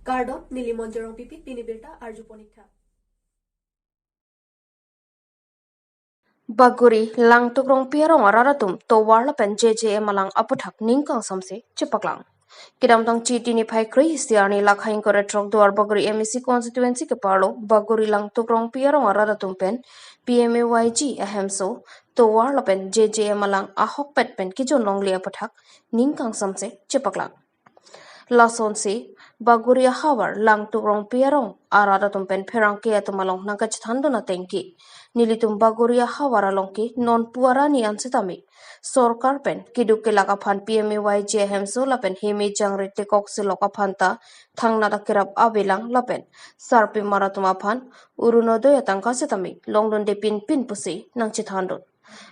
Gardon Nilimonjerong Pipit Pinibirta Arjuponikta. Baguri lang tukrong pierong araratum to warla pen JJ malang aputhak ningkang samse chipaklang. Kidam tang chiti ni phai kri siarni lakhain kore trok duar Baguri MEC constituency ke parlo Baguri lang tukrong pierong araratum pen PMAYG ahemso to warla pen JJ malang ahok pet pen kijon longli aputhak ningkang samse chipaklang. Lason si Baguri hawar lang tukrong pierong araratum pen perang ke atumalong nangkachthando na tengki nilitum Baguri hawar alongki non puarani ansitami sorkar pen kiduk ke lakaphan PMAYG hemso lapen hemi jangri tekok se lokaphan thangna da kirap abelang lapen sarpi maratuma urunodoya tangkasitami longdon de pin pusi nangchithando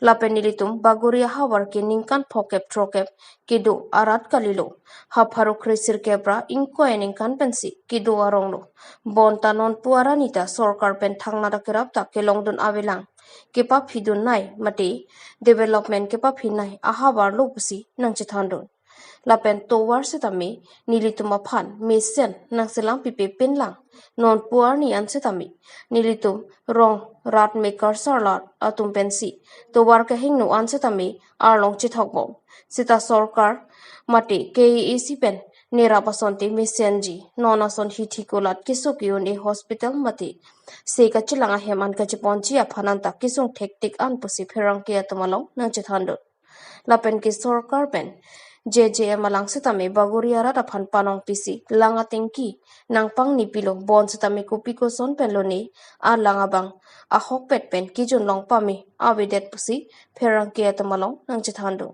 lapen nilitum Baguri hawar ke ningkan phokep trokep kidu arat kalilo hapharu krisir kebra ingko eningkan pensi kidu aronglo bonta non puaranita sorkar pen thangna da kirap ta kelongdun abelang kepa phidun nai mati development kepa phinai ahabar lopusi nangchithandun lapen towar setami nilitum aphan mesen nangselang pipe penlang non puarni ansetami nilitum rong rat maker sarlat atum pensi towar ka hingnu ansetami arlong chithokbo sita sorkar mati KEC pen nirapasonti mesenji nonason hitikolat kisukiyun e hospital mati seka chilanga heman kachiponchi aphananta kisung thektik an pusi pherang ke atumalong nangchithando lapen ki sorkar pen JJ malang setami Baguriara da phan panong pisi langa tengki nangpang ni pilo bon setami kupiko son penloni a langa bang a hokpet pen kijun long pami abedet pusi pherang ke atumalong nangchithando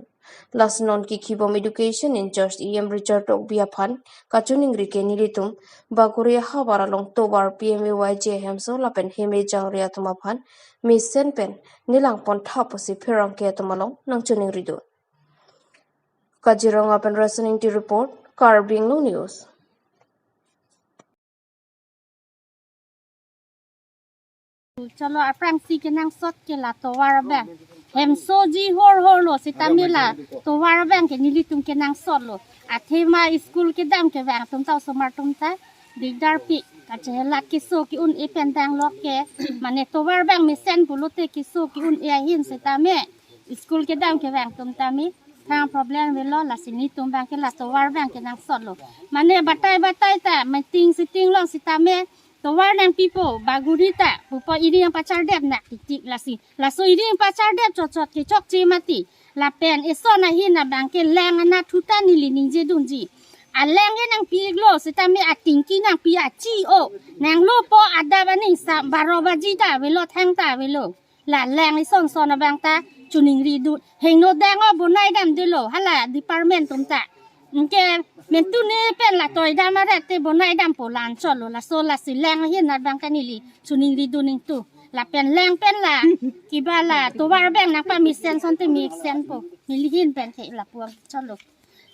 Lasnon ki kibom education in George EM Richard ok biaphan kachuning rike nilitum Baguria hawaralong tobar PMAYG hemso lapen heme jangria tumaphan misen pen nilang pon thapusi pherang ke tumalong nangchuning ridu Kajirong up and listening to report Karbi Anglong News. Chalo Franci ke nang sot ke la to warabang hem soji hor lo sitamila to warabang ke nilitum ke nang sot lo athema school ke dam ke wang tum tau somar tum ta digdar pi ka chela ke so ki un e pendang lo ke mane to warabang me sen bulote ke so ki un e hin sitame school ke dam ke wang tum tami thang problem we lo la sini tum bang ke la to warabang ke nang sot lo mane batai ta meeting sitting lo sitame to warnang people bagurita pupo iri yang pacar dep nak titik laso iri yang pacar dep cocot ke cok ci mati la pen eso na hina bangke leng na tuta ni lining je dunji a leng nang pi glo sitami atingki nang pi a chi o nang lo po ada baning sa barobaji ta velo thang ta velo la leng ni son na bangta chuning ri du heng no dang o bonai dam de lo hala department tum ta nke mentu ne pen la toy dam ara te bonai dam polan cholo la so la sileng hin na bang kanili chuning ri duning tu la pen leng pen la kibala to war bang na pa mi sen son te mi sen po mili hin pen ke la puang cholo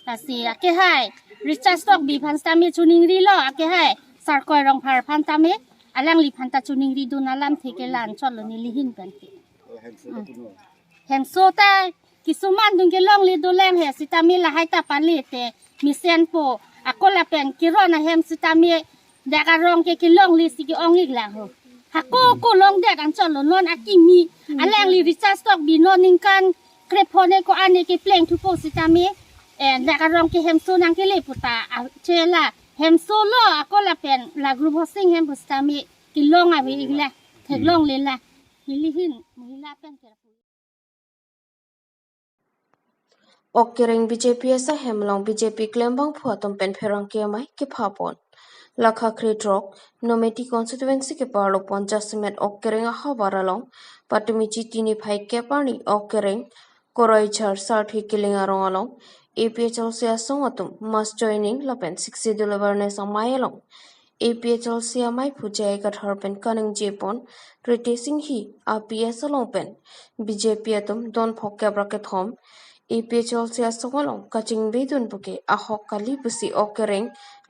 la si ke hai richard stock bi phan sta mi chuning ri lo ke hai sar koi rong phar phan ta me alang li phan ta chuning ri du na lam the ke lan cholo ni li hin pen ke hem so ta kisuman dung ke long li do leng he sitami la hai ta pali te mi sen po akola pen kirona hem sitami daga rong ke kilong li siki ong lik la ho hako ko long dek an cholo non akimi aleng li richard stock bi non ningkan krepone ko ane ke pleng tu po sitami daga rong ke hem so nang ke le puta chela hem so lo akola pen la group hosting hem sitami kilong awi igla theglong le la milihin muhila pen ke Okkereng BJP asa hemlong BJP klembang phuatom pen pherang ke mai ke phapon lakha khretrok nometi constituency ke parlo 50 met okkereng hawaralong patumi tini phai ke pani okkereng koroi char sarthi killing arong along APHL sia songatum must joining lapen 60 deliverance amayalong APHL sia mai phujai ka tharpen kaning jepon retasing hi APS along pen BJP atum don phokka bracket home APHL sia songalong kaching bedun buke ahok kali busi okkereng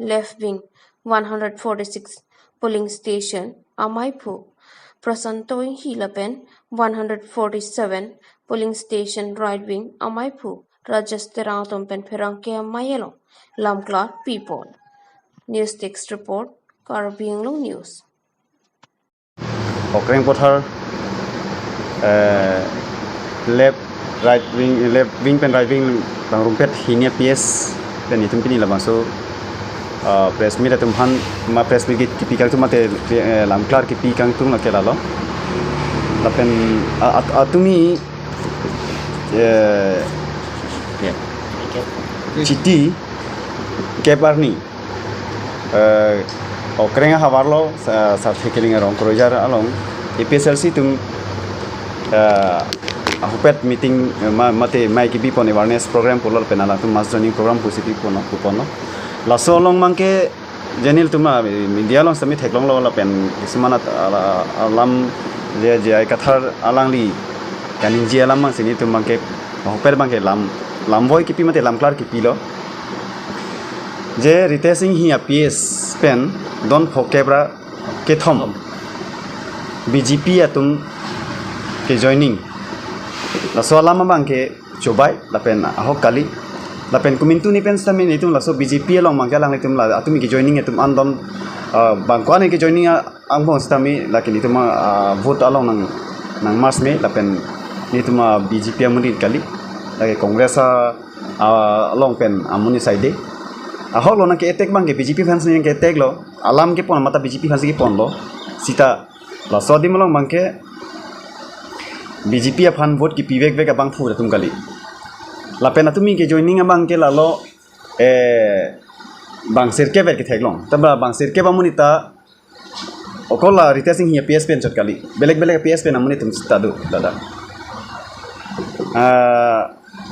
left wing 146 polling station amaipu prasantoing hilapen 147 polling station right wing amaipu rajasteratom pen pherang ke amayelo lamkla people News Text Report, Karbi Anglong News. Okreng pothar left wing pen right wing bang rumpet hinia PS pen itum pini lama so press meet atum han ma press meet ki pikang tu mate lam klar ki pikang tu na kelalo lapen atumi citi keparni Okreng hawarlo sa feeling arong krojar along EPSLC tum hupet meeting mate mai ki bipon awareness program polol penala tum mass training program pusipi pono la so long mangke janil tuma media long sami theklong lo la pen ismana alam je ai kathar alangli kaning je alam mang sini tum mangke hupet mangke lam boy ki pi mate lam klar ki pilo je retesting hi PS pen don phokebra ke thom BGP atum ke joining la so lama bangke cobai la pen ahok kali la pen kumintu ni pen stami ni tum la so BGP long mangke lang tum la atumi ke joining atum andon bangkwane ke joining angbong stami la ke ni tum vote along nang mas me la pen ni tum BGP amuni kali la ke congress long pen amuni side ahok lo na ke etek bangke BGP fans ni ke etek lo alam ke pon mata BGP fans ke pon lo sita la so dimolong bangke BGP afan vote ki pivek vek abang fu ratum kali la pena tumi ke joining abang ke lalo bang sirke ver ke theglong taba bang sirke bamunita okola retesting hi PS pen chot kali belek PS pen amuni tum stadu dada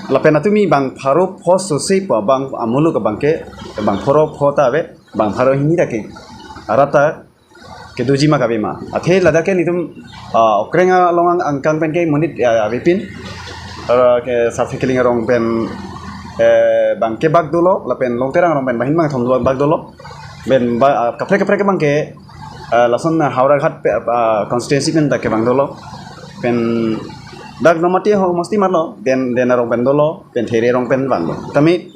la pena tumi bang pharo phos sose pa bang amulu ka bangke bang phoro phota be bang pharo hini dake arata ke dujima ka bema athe lada ke nitum okrenga longang angkang pen ke munit bipin ke safikiling rong pen bangke bag dolo la pen long terang rong pen bahin mang thom bag dolo ben kapre ke bangke lason haura ghat constituency pen ke bang dolo pen dag nomati ho masti marlo den rong pen dolo pen there rong pen bang tami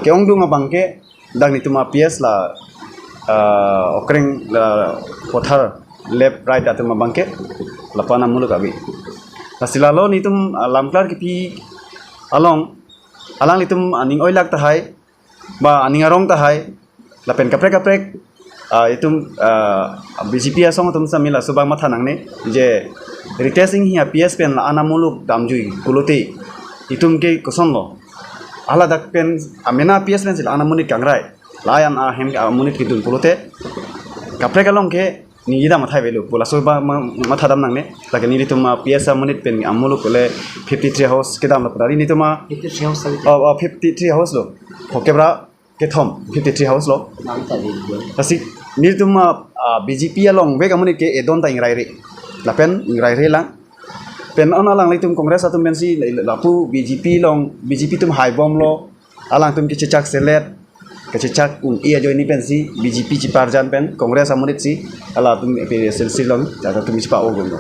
ke ongdunga bangke dag nituma PS la okreng la pothar left right atuma bangke lapana mulu kabi tasilalo nitum lamklar kipi alang nitum aning oilak tahai ba aning arong tahai lapen kaprek itum BGP asong tum samila subang matha nangne je retesting hi PS pen la ana mulu damjui kuloti itum ke kosonlo ala dak pen amena PS pen sil ana munit kangrai layan hem munit kidul pulote kapre kalong ke ni ida mathai velu pola so ba matha dam nangne lagi ni tuma PS munit pen amulu kole 53 house ke dam lapari ni tuma 53 house 53 house lo hokebra ke thom 53 house lo asi ni tuma BGP along ve kamunit ke edon ta ingrai re lapen ingrai re lang pen ona lang litum congress atum bensi lapu BGP tum high bomb lo alang tum ke chak selet kececak ia join pensi BGP ciparjan pen kongres amunit si ala tum PSLC long jata tum cipa ogun lo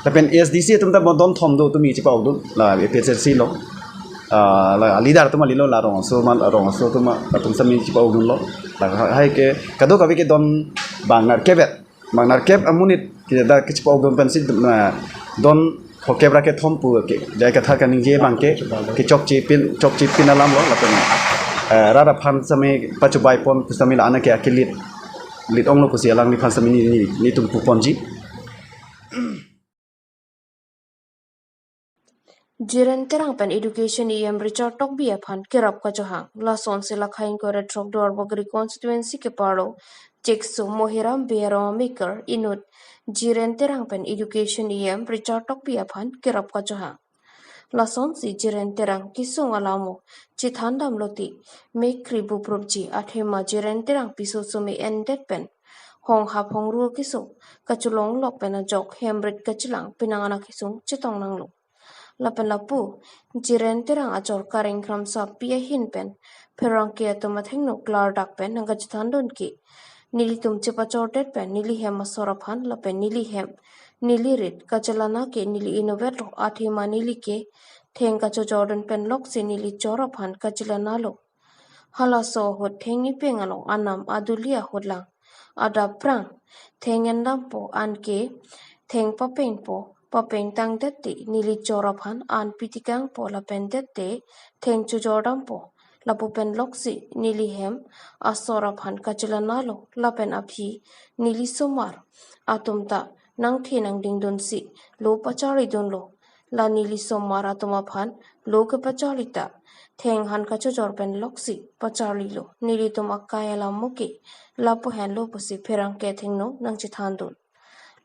tapi SDC tum ta don thom do tum cipa ogun la PSLC lo la leader tum lilo la rong so tum sami cipa ogun lo la hai ke kado kabi ke don bangnar kep amunit ke da ke cipa ogun pensi don hokebra ke thom pu ke jai ka tha kaning je bangke ke chok chipin alam lo la pen rada pan sami pacubai pon pusamila anak ke akilit lit ong lo pusi alang ni pan sami ni tum puponji Jiren terang pen education Richard tok bi aphan kirap ka johang la son se la khain ko red trok dor bogri constituency ke paro chekso mohiram bero maker inut jiren terang pen education Richard tok bi aphan kirap ka johang lason si jiren terang kisung alamu chithandam loti mekri buprubji athema jiren terang piso sumi endet pen hong hap hong ru kisung kachulong lok pen jok hembrit kachilang pinangana kisung chitong nanglo lapen lapu jiren terang achor karing kram sa pia hin pen perang ke tomatheng no klar dak pen nanga chithandon ki nili tum chepa chortet pen nili hem masoraphan lapen nili hem nili rit kachalana ke nili innovet ro athima nili ke thenga cho jordan pen lok se nili choraphan kachalana lo hala so hot theng ni peng along anam adulia hodlang ada prang theng endam po anke theng pa peng tang dette nili chorapan an pitikang po la pen dette theng chu jordam po la pu pen loksi nili hem asorapan kachilanalo la pen aphi nili somar atumta nang the nang ding don si lo pachari don lo la nili somar atumapan lo ke pacharita theng han ka chor pen loksi pachari lo nili tum akaya la muke la pu han lo pu si pherang ke theng no nang chi than don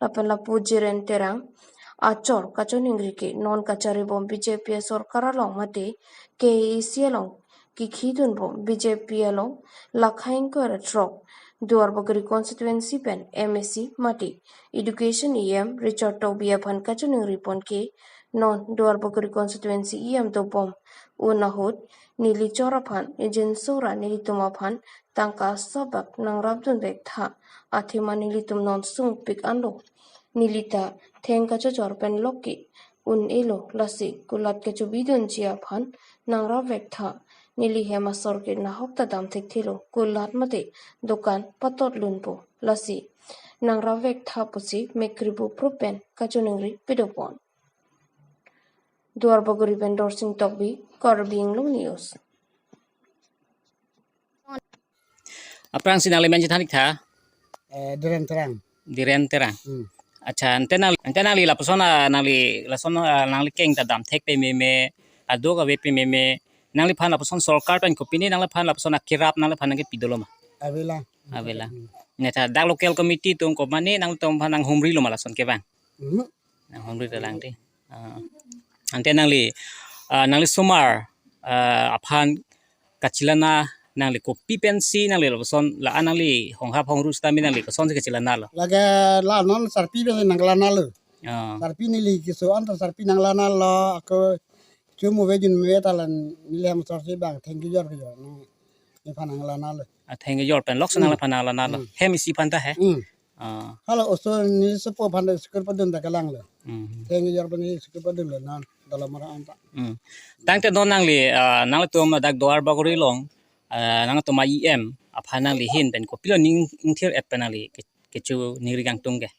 la pen la pu jiren terang achor kachoningri ke non kachari bom BJP sorkara long mate ke isialong ki khidun bom BJP along lakhain ko trok duar bagri constituency pen MSC mate education Richard Tobia phan kachoningri pon ke non duar bagri constituency to bom unahut nili choraphan ejen sora nili tumaphan tangka sabak nang rabdun bek tha athima nili tum non sung pik anlo nilita thengka chor pen lokki un elo lasi kulat ke chubidun chia phan nang ra vek tha nili hema sorke na hokta dam thik thilo kulat mate dokan patot lunpo lasi nang ra vek tha pusi mekribu propen kachuningri pidopon duar baguri vendor sing tokbi Karbi Anglong news Aprang sinali menjit hanik tha Diren terang. diren terang. Acha antenali la persona nali keng ta dam thek pe me adoga we pe me nali phan la person sarkar tan kopini nali phan la persona kirap nali phan ke pidoloma avela neta dak local committee tung ko mani nang tong phan nang humri lo mala son ke bang nang humri ta lang ti nali somar aphan kachilana nangli kopi pensi nangli loson la anangli honghap hongrus tami nangli koson se kachilana lo Laga la non sarpi be nang lana lo. Sarpi ni li kiso anta sarpi nang lana lo ako cumu vejin metalan nilem sarpi bang thank you jor jo ni panang lana lo. thengi yor pen loksa nangla phana la na lo hem isi panta he Halo oso ni sepo panda sekur padun da kalang lo. Thank you jor bani sekur padun lo nan dalam mara anta. tangte don nangli tum dak doar bagori long nang to ma aphanang li hin pen ko pilo ning thir et penali kechu ningri gang tung ke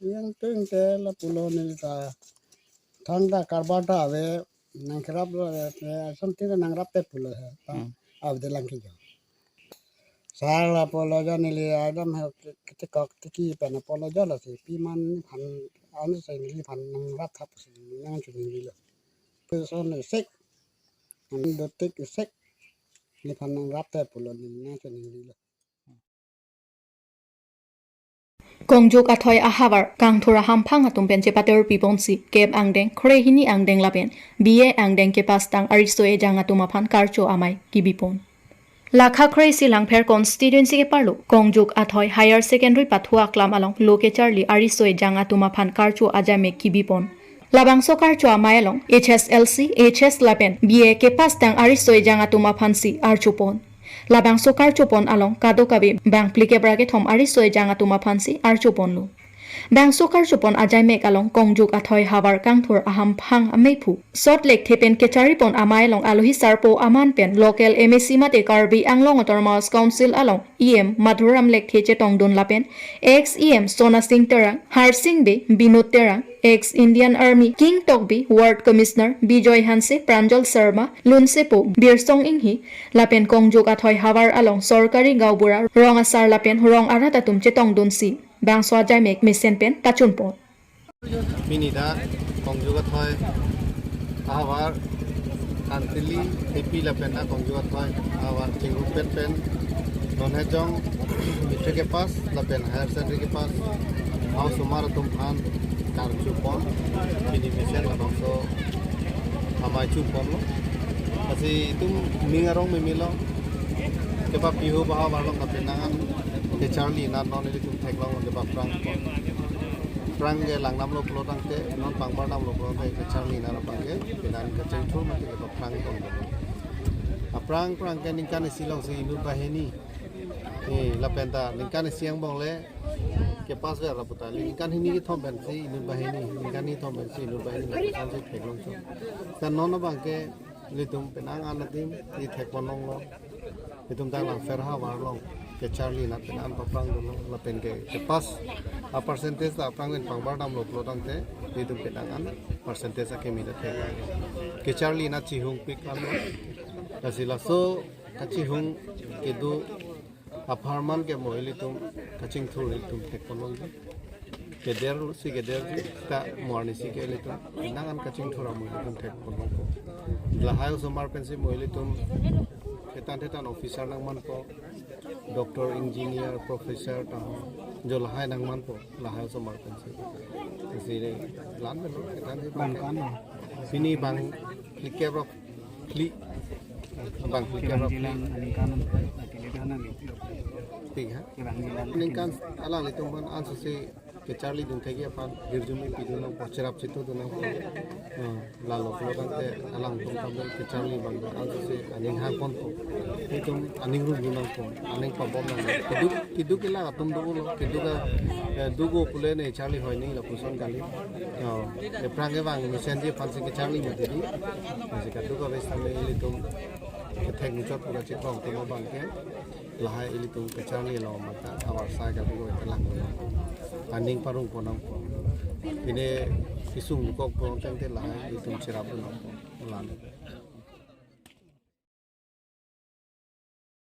Yang tung ke la pulo ni ta thanda karbata ave nang kerap lo something nang rap te pulo ha. Av de lang ki jo. Sala polo jo ni li adam ha ketekok tiki pen polo jo la si piman pan anu sai ni pan nang rap thap si nang chu ni lo. Person ni sek nang do tik sek ni pan nang rap te pulo ni nang chu ni lo. Kongjok athoy ahabar kangthura hamphang atum penche pater pibonsi keb angdeng khorehini angdeng lapen BA angdeng ke pastang aristo e jang atuma phan karcho amai kibipon lakha khre silang pher constituency ke parlo kongjok athoy higher secondary pathua klam along loke charli aristo e jang atuma phan karcho ajame kibipon labang sokar cho amai along HSLC HS lapen BA ke pastang aristo e jang atuma phansi archupon labang sokar chopon along kado kabi bang plike brage thom aristo e jang atuma phansi archupon lu bang sokar chopon ajai mek along kongjok athoy habar kangthur aham phang ameipu sot lek thepen kechari pon amai long alohi sarpo aman pen local MSC mate Karbi Anglong Autonomous Council along Madhuram lek theche tongdon lapen ex Sona Singh Terang Har Singh be Binod Terang ex Indian Army King Tokbi Ward Commissioner Bijoy Hanse Pranjal Sharma Lunsepo Birsong Inghi lapen kongjok athoy habar along sorkari gaubura rong asar lapen rong arata tumche tongdon si bang swajai mek misen pen tachun pon Minida kongjok athoy habar antili tepi la pena kongjok athoy habar chingu pen non hejong mitre ke pas la pen higher secondary ke pas au sumar tum phan kar chupon bini misen la bangso amai chupon lo kasi tum mingarong mimilo ke pa piho ba warlong ka penangan ke charli na non ni tum theklong ke pa prang ke lang nam lo plo tang te non pang bar nam lo plo te ke charli na pang ke pinan ke cheng chu ma ke pa prang tong a prang ke ningkan silong si nu ba heni la penta ningkan siang bong le ke pas ve raputa ningkan hini ki thom ben si nu ba heni ningkan ni thom ben si nu ba heni ke san se theklong chu kan non bang ke litum penang an tim ti thek ponong lo itu tang lang ferha warlong ke Charlie na penan paprang dulu la pen ke pas a percentage da prang en pangbar dam lo plotang te itu pedangan percentage ke mi da te ke Charlie na chi hung pik kan kasila so kachihung kedu apartment ke moili tum kaching thul tum tek kolong keder si keder ta morni si ke litum nangan kaching thura moili tum tek kolong lahai somar pensi moili tum tetan officer nang man po doctor engineer professor ta jo lahai nang man po lahai somar pensi sire lan belo tetan bang kan sini bang klikero klik bang klikero tiga ningkan ala litung ban ansu se ke Charlie dung thegi apan girjumi pidunang pocherap situ dunang lalu pelotang te alang tung kabel ke Charlie bang ansu se aning hapon po itum aning ru dunang po aning pabom nang kidu kila atum dugo kidu ka dugo pule ne Charlie hoy ning la puson kali e prange bang misen je pan se ke Charlie mo dedi se ka dugo ves tame litum tek mucot pura cipong temo bangke lahai ilitung ke Charlie lo mata awar sai ka dugo telang aning parung ponang ini isung kok ponang teng te lahai ilitung cerap lo lan